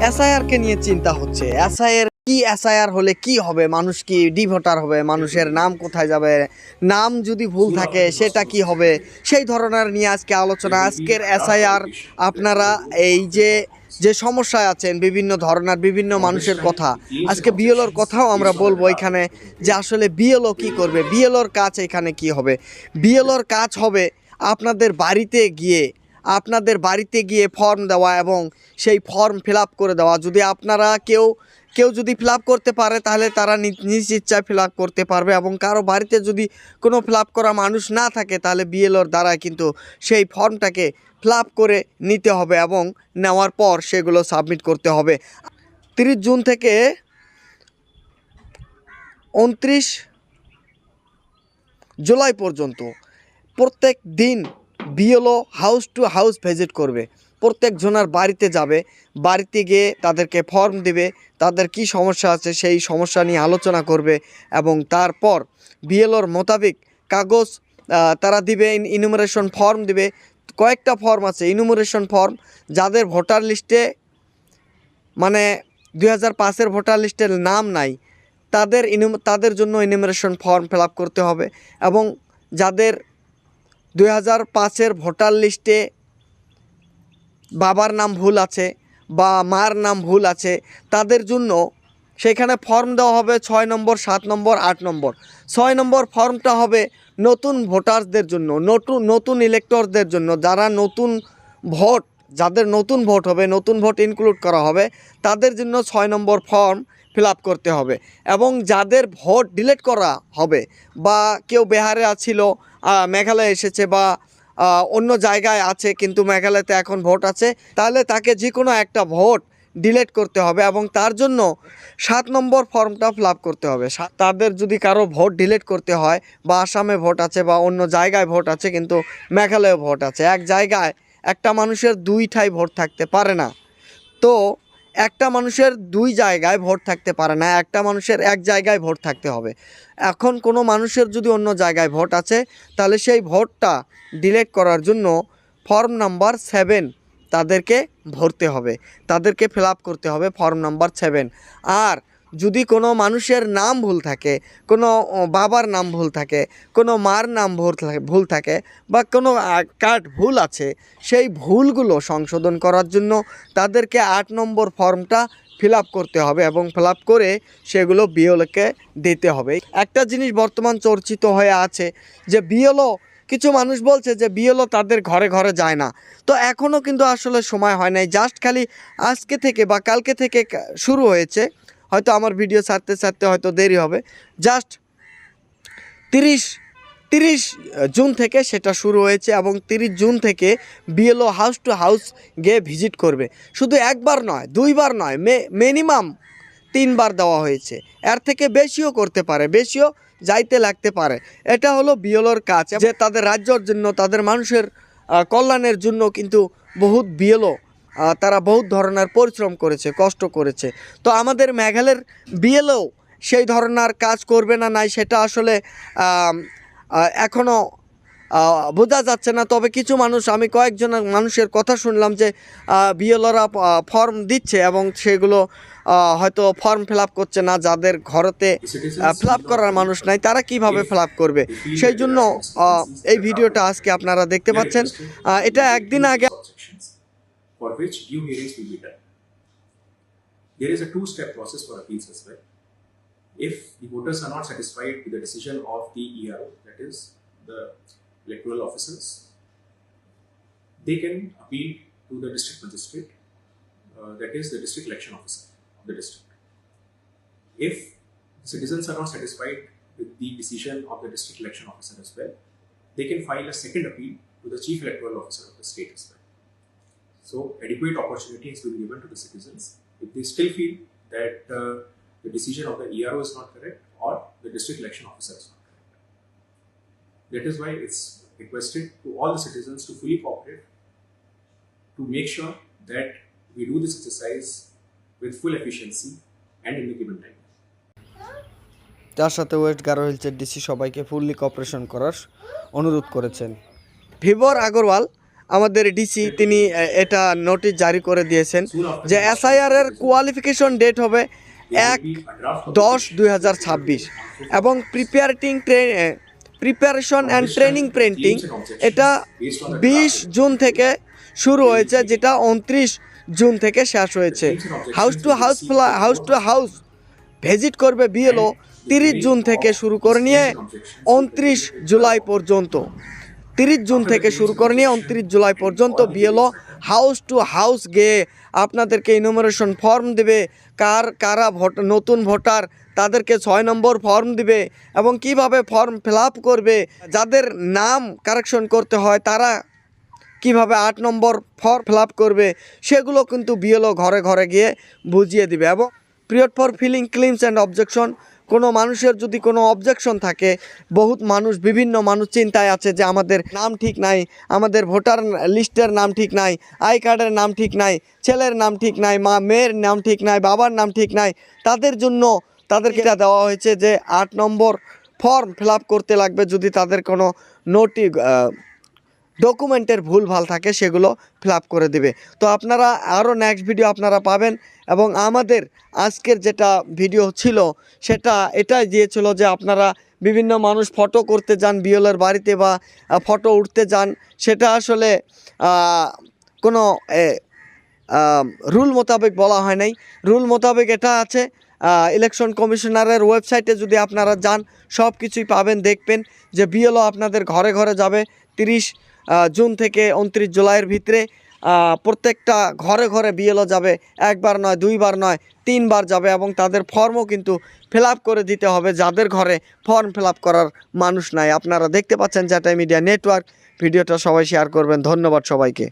SIR কে নিয়ে চিন্তা হচ্ছে। এসআইআর হলে কি হবে, মানুষ কি ডিভোটার হবে, মানুষের নাম কোথায় যাবে, নাম যদি ভুল থাকে সেটা কি হবে, সেই ধরনের নিয়ে আজকে আলোচনা। আজকের এসআইআর আপনারা এই যে যে সমস্যায় আছেন, বিভিন্ন ধরনের বিভিন্ন মানুষের কথা, আজকে বিএলওর কথাও আমরা বলবো এখানে, যে আসলে বিএলও কি করবে, বিএলওর কাজ এখানে কি হবে। বিএলওর কাজ হবে আপনাদের বাড়িতে গিয়ে ফর্ম দেওয়া এবং সেই ফর্ম ফিল আপ করে দেওয়া। যদি আপনারা কেউ যদি ফিল আপ করতে পারে তাহলে তারা নিজ ইচ্ছায় ফিল আপ করতে পারবে, এবং কারো বাড়িতে যদি কোনো ফিল আপ করা মানুষ না থাকে তাহলে বিএলওর দ্বারা কিন্তু সেই ফর্মটাকে ফিল আপ করে নিতে হবে এবং নেওয়ার পর সেগুলো সাবমিট করতে হবে। 30 জুন থেকে 29 জুলাই পর্যন্ত প্রত্যেক দিন BLO house to house visit করবে, প্রত্যেক জনের বাড়িতে যাবে, বাড়িতে গিয়ে তাদেরকে ফর্ম দেবে, তাদের কি সমস্যা আছে সেই সমস্যা নিয়ে আলোচনা করবে, এবং তারপর বিএলওর মোতাবেক কাগজ তারা দিবে, ইনুমারেশন ফর্ম দিবে। কয়েকটা ফর্ম আছে ইনুমারেশন ফর্ম, যাদের ভোটার লিস্টে মানে 2005-এর ভোটার লিস্টের নাম নাই তাদের জন্য ইনুমারেশন ফর্ম ফিল আপ করতে হবে, এবং যাদের 2005-এর ভোটার লিস্টে বাবার নাম ভুল আছে বা মার নাম ভুল আছে তাদের জন্য সেখানে ফর্ম দেওয়া হবে 6 নম্বর, 7 নম্বর, 8 নম্বর। 6 নম্বর ফর্মটা হবে নতুন ভোটারদের জন্য, নতুন ইলেক্টরদের জন্য, যাদের নতুন ভোট হবে, নতুন ভোট ইনক্লুড করা হবে, তাদের জন্য 6 নম্বর ফর্ম ফিল আপ করতে হবে। এবং যাদের ভোট ডিলিট করা হবে, বা কেউ বিহারে ছিল মেঘালয়ে এসেছে, বা অন্য জায়গায় আছে কিন্তু মেঘালয়তে এখন ভোট আছে, তাহলে তাকে যে কোনো একটা ভোট ডিলিট করতে হবে, এবং তার জন্য 7 নম্বর ফর্মটা ফিল আপ করতে হবে। তাদের যদি কারো ভোট ডিলিট করতে হয়, বা আসামে ভোট আছে বা অন্য জায়গায় ভোট আছে কিন্তু মেঘালয়ে ভোট আছে, এক জায়গায় একটা মানুষের দুইটাই ভোট থাকতে পারে না, তো একটা মানুষের দুই জায়গায় ভোট থাকতে পারে না, একটা মানুষের এক জায়গায় ভোট থাকতে হবে। এখন কোনো মানুষের যদি অন্য জায়গায় ভোট আছে তাহলে সেই ভোটটা ডিলিট করার জন্য ফর্ম নাম্বার 7 তাদেরকে ভরতে হবে, তাদেরকে ফিল আপ করতে হবে ফর্ম নাম্বার 7। আর যদি কোনো মানুষের নাম ভুল থাকে, কোনো বাবার নাম ভুল থাকে, কোনো মার নাম ভুল থাকে, বা কোনো কার্ড ভুল আছে, সেই ভুলগুলো সংশোধন করার জন্য তাদেরকে 8 নম্বর ফর্মটা ফিল আপ করতে হবে, এবং ফিল আপ করে সেগুলো বিএলওকে দিতে হবে। একটা জিনিস বর্তমান চর্চিত হয়ে আছে যে বিএলও, কিছু মানুষ বলছে যে বিএলও তাদের ঘরে ঘরে যায় না, তো এখনও কিন্তু আসলে সময় হয় নাই, জাস্ট খালি আজকে থেকে বা কালকে থেকে শুরু হয়েছে, হয়তো আমার ভিডিও ছাড়তে হয়তো দেরি হবে, জাস্ট 30 জুন থেকে সেটা শুরু হয়েছে, এবং 30 জুন থেকে বিএলও হাউস টু হাউস গিয়ে ভিজিট করবে। শুধু একবার নয়, দুইবার নয়, মিনিমাম 3 বার দেওয়া হয়েছে, এর থেকে বেশিও করতে পারে, বেশিও যাইতে লাগতে পারে। এটা হলো বিএলওর কাজ, যে তাদের রাজ্যের জন্য, তাদের মানুষের কল্যাণের জন্য কিন্তু বহুত বিএলও তারা বহুত ধরনের পরিশ্রম করেছে, কষ্ট করেছে। তো আমাদের মেঘালয়ের বিএলও সেই ধরনের কাজ করবে না নাই সেটা আসলে এখনও বোঝা যাচ্ছে না। তবে কিছু মানুষ, আমি কয়েকজন মানুষের কথা শুনলাম যে বিএলওরা ফর্ম দিচ্ছে এবং সেগুলো হয়তো ফর্ম ফিল আপ করছে না, যাদের ঘরেতে ফিল আপ করার মানুষ নাই তারা কিভাবে ফিল আপ করবে, সেই জন্য এই ভিডিওটা আজকে আপনারা দেখতে পাচ্ছেন। এটা একদিন আগে for which due hearings will be done. There is a two-step process for appeals as well. If the voters are not satisfied with the decision of the ERO, that is the electoral officers, they can appeal to the district magistrate, that is the district election officer of the district. If the citizens are not satisfied with the decision of the district election officer as well, they can file a second appeal to the chief electoral officer of the state as well. So adequate opportunity has been given to the citizens. If they still feel that the decision of the ERO is not correct or the district election officer is not correct, that is why it's requested to all the citizens to fully cooperate to make sure that we do this exercise with full efficiency and in the given time. তার সাথে West Garo হিলসের DC সবাইকে fully cooperation করার অনুরোধ করেছেন। ভিবর আগরওয়াল আমাদের DC তিনি এটা notice জারি করে দিয়েছেন যে এসআইআর এর কোয়ালিফিকেশন ডেট হবে 1/10/2026 এবং প্রিপারেশন অ্যান্ড ট্রেনিং প্রিন্টিং এটা 20 জুন থেকে শুরু হয়েছে, যেটা 29 জুন থেকে শেষ হয়েছে। হাউস টু হাউস ভিজিট করবে বিএলও 30 জুন থেকে শুরু করে নিয়ে 29 জুলাই পর্যন্ত। 30 জুন থেকে শুরু করে নিয়ে 29 জুলাই পর্যন্ত বিএলও হাউস টু হাউস গিয়ে আপনাদেরকে ইনুমারেশন ফর্ম দেবে, কারা নতুন ভোটার তাদেরকে 6 নম্বর ফর্ম দিবে এবং কিভাবে ফর্ম ফিল আপ করবে, যাদের নাম কারেকশন করতে হয় তারা কিভাবে 8 নম্বর ফর্ম ফিল আপ করবে, সেগুলো কিন্তু বিএলও ঘরে ঘরে গিয়ে বুঝিয়ে দিবে। এবং period for filling claims and objection, কোনো মানুষের যদি কোনো অবজেকশন থাকে, বিভিন্ন মানুষ চিন্তায় আছে যে আমাদের নাম ঠিক নাই, আমাদের ভোটার লিস্টের নাম ঠিক নাই, আই কার্ডের নাম ঠিক নাই, ছেলের নাম ঠিক নাই, মেয়ের নাম ঠিক নাই, বাবার নাম ঠিক নাই, তাদের জন্য তাদেরকে এটা দেওয়া হয়েছে যে 8 নম্বর ফর্ম ফিল আপ করতে লাগবে। যদি তাদের কোনো ডকুমেন্টের ভুলভাল থাকে সেগুলো ফিল আপ করে দেবে। তো আপনারা আরও নেক্সট ভিডিও আপনারা পাবেন। এবং আমাদের আজকের যেটা ভিডিও ছিল সেটা এটাই দিয়েছিল যে আপনারা বিভিন্ন মানুষ ফটো করতে যান বিএলওর বাড়িতে বা ফটো উঠতে যান, সেটা আসলে কোনো রুল মোতাবেক বলা হয় নাই। রুল মোতাবেক এটা আছে, ইলেকশন কমিশনারের ওয়েবসাইটে যদি আপনারা যান সব কিছুই পাবেন, দেখবেন যে বিএলও আপনাদের ঘরে ঘরে যাবে 30 জুন থেকে 29 জুলাইয়ের ভিতরে। প্রত্যেকটা ঘরে ঘরে বিএলও যাবে, একবার নয়, দুইবার নয়, 3 বার যাবে এবং তাদের ফর্মও কিন্তু ফিল আপ করে দিতে হবে যাদের ঘরে ফর্ম ফিল আপ করার মানুষ নাই। আপনারা দেখতে পাচ্ছেন জ্যাটাই মিডিয়া নেটওয়ার্ক। ভিডিওটা সবাই শেয়ার করবেন। ধন্যবাদ সবাইকে।